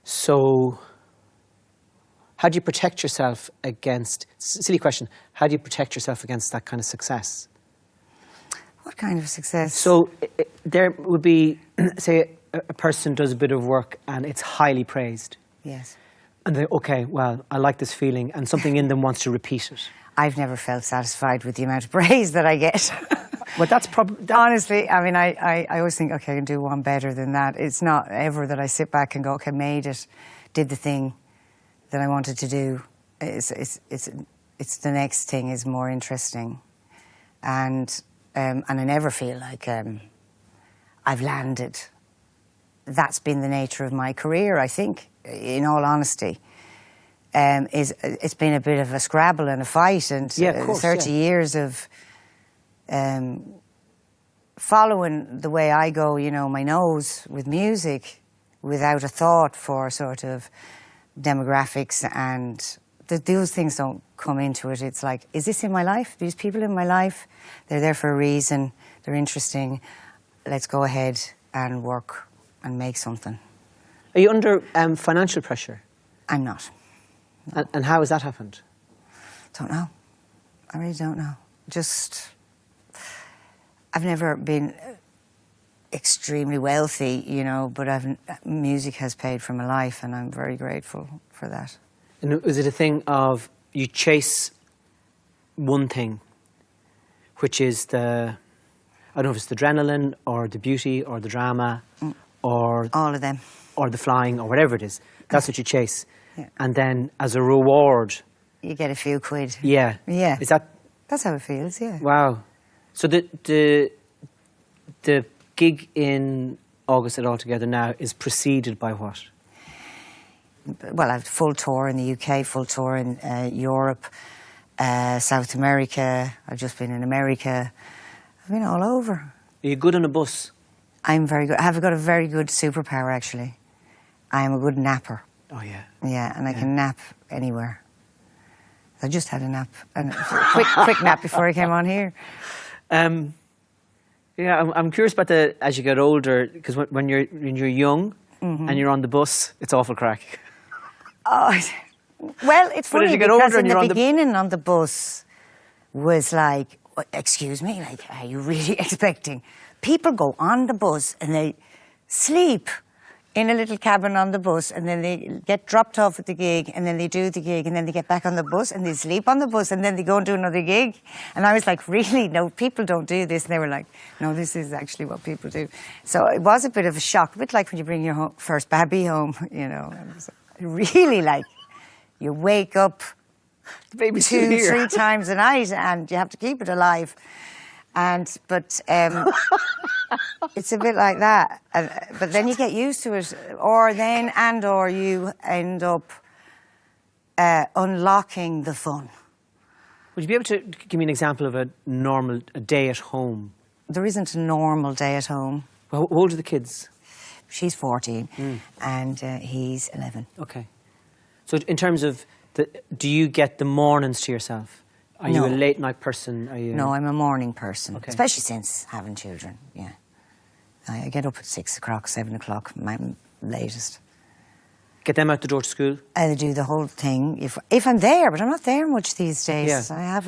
So how do you protect yourself against... Silly question. How do you protect yourself against that kind of success? What kind of success? So there would be, say, a person does a bit of work and it's highly praised. Yes. And they, okay, well, I like this feeling, and something in them wants to repeat it. I've never felt satisfied with the amount of praise that I get. Well, that's probably... Honestly, I mean, I always think, okay, I can do one better than that. It's not ever that I sit back and go, okay, made it, did the thing that I wanted to do. It's the next thing is more interesting. And I never feel like I've landed. That's been the nature of my career, I think, in all honesty. It's been a bit of a scrabble and a fight, and Yeah, of course, 30 years of following the way I go, you know, my nose with music, without a thought for sort of demographics, and those things don't come into it. It's like, is this in my life? These people in my life, they're there for a reason, they're interesting, let's go ahead and work and make something. Are you under financial pressure? I'm not. And how has that happened? Don't know. I really don't know. Just, I've never been extremely wealthy, you know, but music has paid for my life, and I'm very grateful for that. And is it a thing of you chase one thing, which is I don't know if it's the adrenaline or the beauty or the drama or... All of them. Or the flying or whatever it is. That's what you chase. Yeah. And then as a reward... You get a few quid. Yeah. Yeah. Is that... That's how it feels, yeah. Wow. So the gig in August at Altogether Now is preceded by what? Well, I've full tour in the UK, full tour in Europe, South America. I've just been in America. I've been all over. Are you good on a bus? I'm very good. I've got a very good superpower, actually. I am a good napper. Oh, yeah. Yeah, and I can nap anywhere. I just had a nap, and quick nap before I came on here. Yeah, I'm curious about as you get older, because when you're young and you're on the bus, it's awful crack. Oh, well, it's But as funny you get because older in and you're the beginning on the bus was like, excuse me, like, are you really expecting? People go on the bus and they sleep in a little cabin on the bus, and then they get dropped off at the gig, and then they do the gig, and then they get back on the bus, and they sleep on the bus, and then they go and do another gig. And I was like, really? No, people don't do this. And they were like, no, this is actually what people do. So it was a bit of a shock, a bit like when you bring your first baby home, you know. It was really like, you wake up The baby's 2-3 times a night, and you have to keep it alive. But it's a bit like that. But then you get used to it, or you end up unlocking the fun. Would you be able to give me an example of a day at home? There isn't a normal day at home. Well, how old are the kids? She's 14, and he's 11. Okay. So in terms of, do you get the mornings to yourself? Are No. you a late night person? Are you? No, I'm a morning person, Okay. especially since having children, yeah. I get up at 6 o'clock, 7 o'clock, my latest. Get them out the door to school? I do the whole thing if I'm there, but I'm not there much these days. Yeah. I have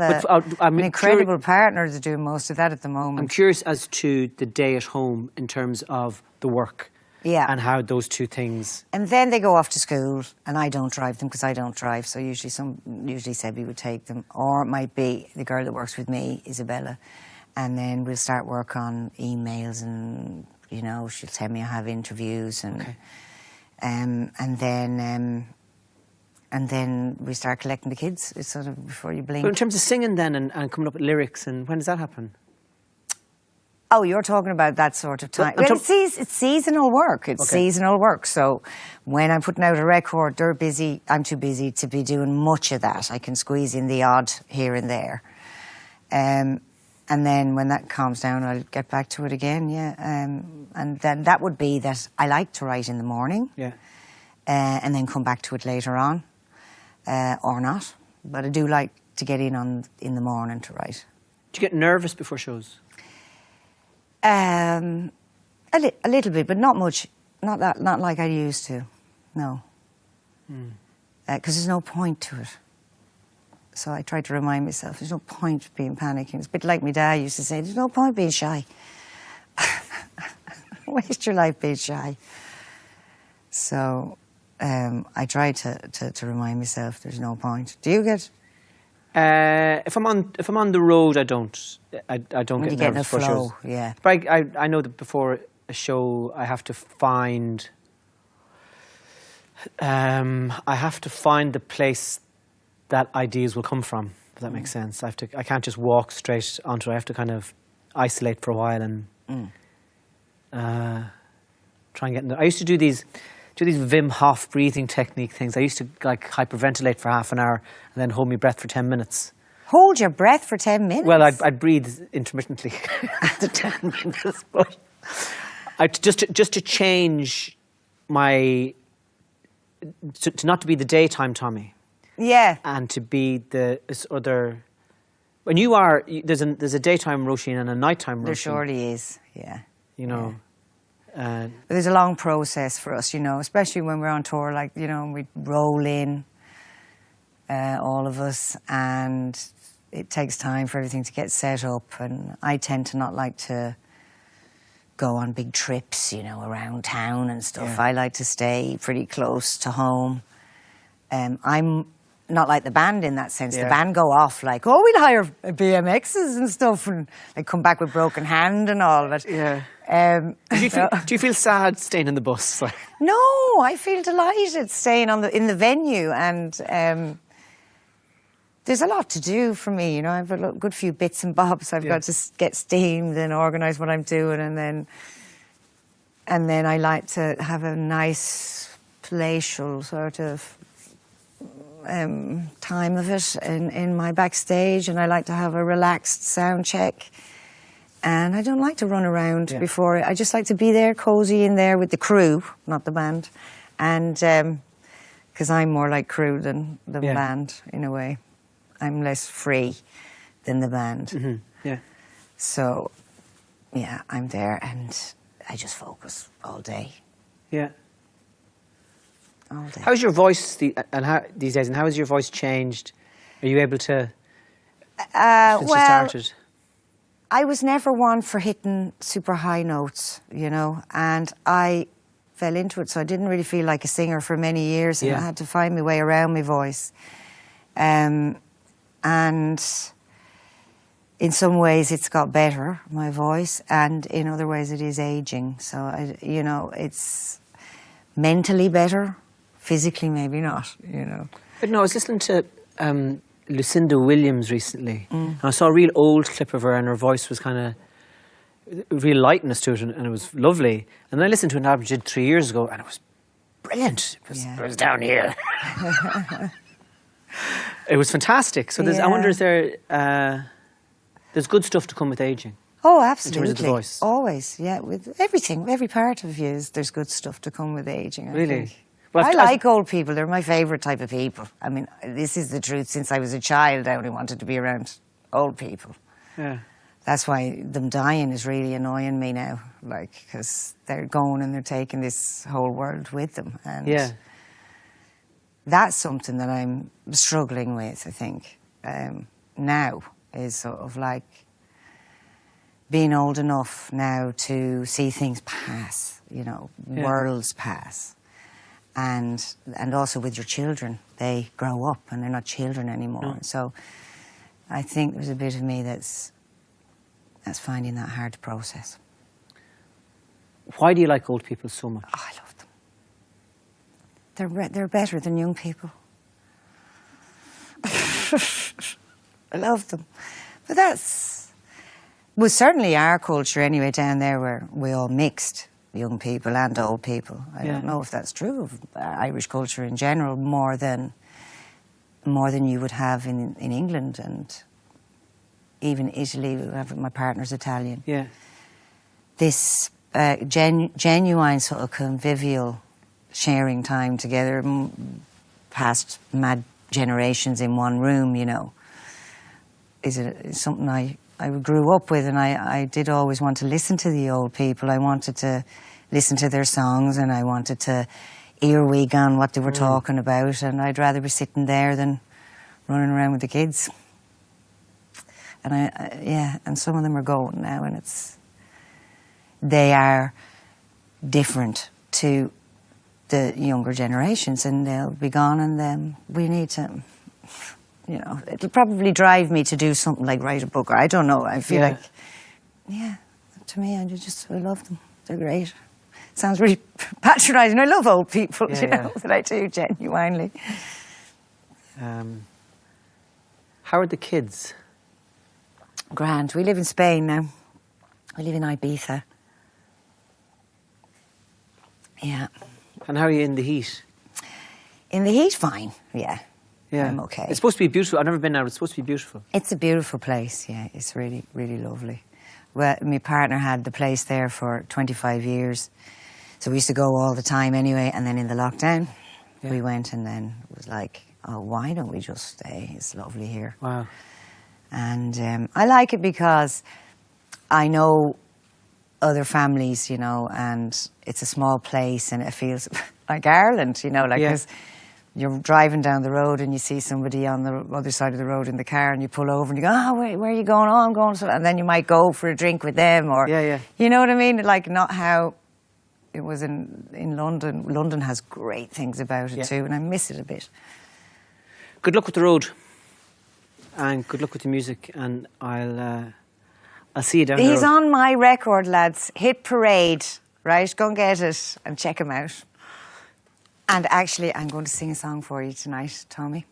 I'm an incredible partner to do most of that at the I'm moment. curious as to the day at home in terms of the work. Yeah. And how those two things... And then they go off to school, and I don't drive them because I don't drive. So usually Sebby would take them, or it might be the girl that works with me, Isabella, and then we'll start work on emails, and you know she'll tell me I have interviews, and Okay. and then we start collecting the kids. It's sort of before you blink. But in terms of singing then and coming up with lyrics, and when does that happen? Oh, you're talking about that sort of time. Well, Well, it's seasonal work. It's Okay. seasonal work. So when I'm putting out a record, they're busy. I'm too busy to be doing much of that. I can squeeze in the odd here and there. And then when that calms down, I'll get back to it again, yeah. And then that would be that I like to write in the morning. Yeah. And then come back to it later on, or not. But I do like to get in the morning to write. Do you get nervous before shows? A little bit, but not much. Not like I used to. No. Because there's no point to it. So I try to remind myself, there's no point being panicking. It's a bit like my dad used to say, there's no point being shy. Waste your life being shy. So I try to remind myself there's no point. Do you get? If I'm on the road, I don't When get you get in a nervous before flow, shows. yeah. But I know that before a show, I have to find the place that ideas will come from. If that makes sense, I can't just walk straight onto it. I have to kind of isolate for a while and try and get in there. I used to do these Wim Hof breathing technique things. I used to like hyperventilate for half an hour and then hold my breath for 10 minutes. Hold your breath for 10 minutes? Well, I'd breathe intermittently after 10 minutes, but just to change my to not to be the daytime Tommy. Yeah. And to be this other. When you are, there's a daytime Roisin and a nighttime Roisin. There surely is, yeah. You know. But there's a long process for us, you know, especially when we're on tour, like, you know, we roll in, all of us, and it takes time for everything to get set up. And I tend to not like to go on big trips, you know, around town and stuff. Yeah. I like to stay pretty close to home. I'm not like the band in that sense. Yeah. The band go off like, oh, we'll hire BMXs and stuff, and like come back with broken hand and all. But Yeah. Do you feel sad staying in the bus? Like? no, I feel delighted staying in the venue, and there's a lot to do for me. You know, I've a good few bits and bobs. I've got to get steamed and organise what I'm doing, and then I like to have a nice palatial sort of time of it in my backstage, and I like to have a relaxed sound check. And I don't like to run around before. I just like to be there, cosy in there with the crew, not the band. And because I'm more like crew than the band in a way. I'm less free than the band. Mm-hmm. Yeah. So, yeah, I'm there and I just focus all day. Yeah. All day. How's your voice these days, and how has your voice changed? Are you able to, since you started? I was never one for hitting super high notes, you know, and I fell into it, so I didn't really feel like a singer for many years, and I had to find my way around my voice. And in some ways it's got better, my voice, and in other ways it is aging. So, you know, it's mentally better, physically maybe not, you know. But no, I was listening to Lucinda Williams recently. And I saw a real old clip of her, and her voice was kind of real lightness to it, and it was lovely. And then I listened to an album she did 3 years ago, and it was brilliant. It was down here. It was fantastic. So I wonder, is there there's good stuff to come with aging? Oh, absolutely. In terms of the voice. Always, yeah. With everything, every part of you, there's good stuff to come with aging. I Really? think. Well, I like old people. They're my favourite type of people. I mean, this is the truth. Since I was a child, I only wanted to be around old people. Yeah. That's why them dying is really annoying me now, like, because they're going and they're taking this whole world with them. And that's something that I'm struggling with, I think, now, is sort of like being old enough now to see things pass, you know, worlds pass. And also with your children, they grow up and they're not children anymore. So I think there's a bit of me that's finding that hard to process. Why do you like old people so much? Oh, I love them. They're better than young people. I love them. But was certainly our culture anyway down there, where we all mixed, young people and old people. I don't know if that's true of Irish culture in general, more than you would have in England, and even Italy. My partner's Italian. Yeah. This genuine sort of convivial sharing time together, past mad generations in one room, you know, is something I grew up with, and I did always want to listen to the old people. I wanted to listen to their songs, and I wanted to earwig on what they were talking about, and I'd rather be sitting there than running around with the kids. And and some of them are going now, and they are different to the younger generations, and they'll be gone, and then we need to, you know, it'll probably drive me to do something like write a book, or I don't know. I feel like, yeah, to me, I love them. They're great. Sounds really patronising. I love old people, you know, that I do, genuinely. How are the kids? Grand. We live in Spain now. We live in Ibiza. Yeah. And how are you in the heat? In the heat, fine. Yeah. Yeah. I'm okay. It's supposed to be beautiful. I've never been there. It's supposed to be beautiful. It's a beautiful place, yeah. It's really, really lovely. Well, my partner had the place there for 25 years. So we used to go all the time anyway. And then in the lockdown, we went, and then it was like, oh, why don't we just stay? It's lovely here. Wow. And I like it because I know other families, you know, and it's a small place, and it feels like Ireland, you know, like, because you're driving down the road and you see somebody on the other side of the road in the car, and you pull over and you go, oh, where are you going? Oh, I'm going. And then you might go for a drink with them, or, you know what I mean? Like, not how it was in London. London has great things about it too, and I miss it a bit. Good luck with the road, and good luck with the music, and I'll see you down the road. He's on my record, lads. Hit Parade, right? Go and get it and check him out. And actually, I'm going to sing a song for you tonight, Tommy.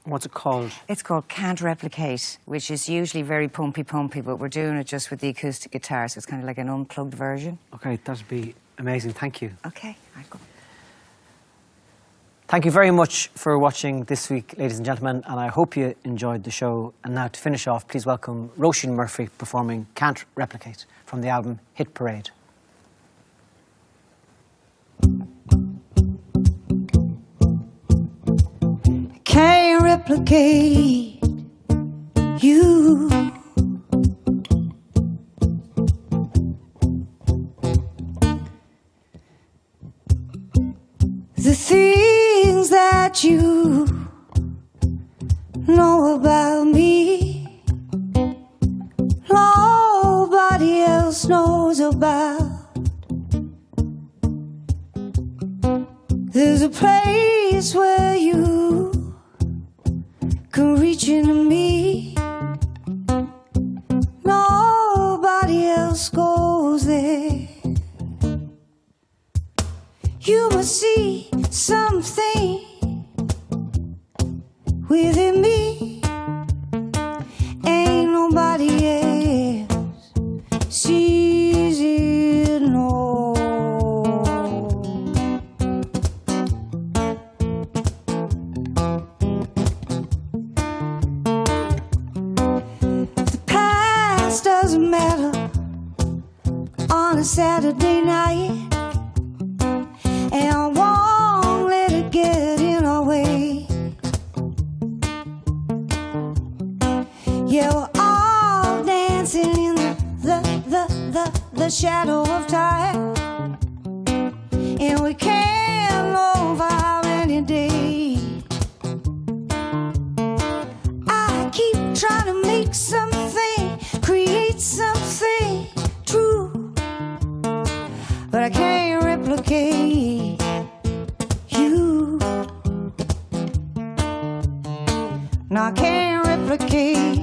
What's it called? It's called Can't Replicate, which is usually very pumpy, but we're doing it just with the acoustic guitar, so it's kind of like an unplugged version. Okay, that'd be amazing. Thank you. Okay, I'll go. Thank you very much for watching this week, ladies and gentlemen, and I hope you enjoyed the show. And now, to finish off, please welcome Roisin Murphy performing Can't Replicate from the album Hit Parade. Can't replicate you. The things that you know about me, nobody else knows about. There's a place where you can reach into me, nobody else goes there. You must see something within me, ain't nobody else sees it, no. The past doesn't matter on a Saturday night, and I won't let it get in our way. Yeah, we're all dancing in the shadow of time, and we can't know for how many days. I keep trying to make something, create something true, but I can't replicate you. No, I can't replicate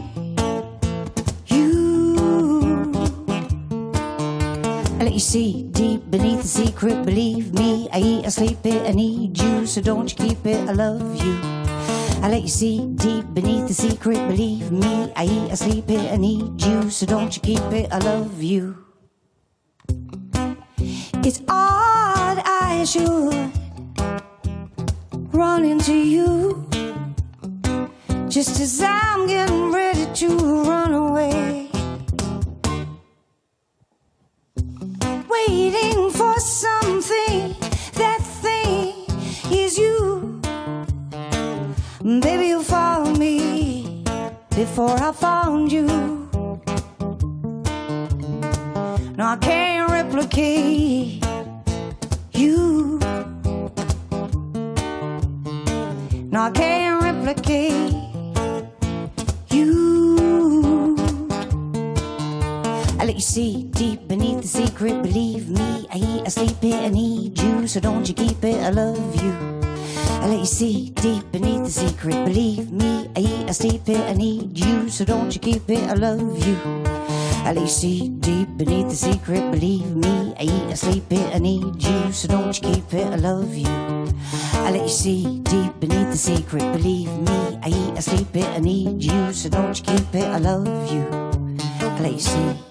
you. I let you see deep beneath the secret. Believe me, I eat, I sleep it, I need you, so don't you keep it, I love you. I let you see deep beneath the secret. Believe me, I eat, I sleep it, I need you, so don't you keep it, I love you. It's odd I should run into you just as I'm getting ready to run away, waiting for something. That thing is you. Baby, you found me before I found you. No, I can't replicate you. No, I can't replicate you. I let you see deep beneath the secret. Believe me, I eat, I asleep it, I need you, so don't you keep it, I love you. I let you see deep beneath the secret, believe me, I eat, I sleep it, I need you, so don't you keep it, I love you. I let you see deep beneath the secret, believe me, I eat, I sleep it, I need you, so don't you keep it, I love you. I let you see deep beneath the secret, believe me, I eat, I sleep it, I need you, so don't you keep it, I love you. I let you see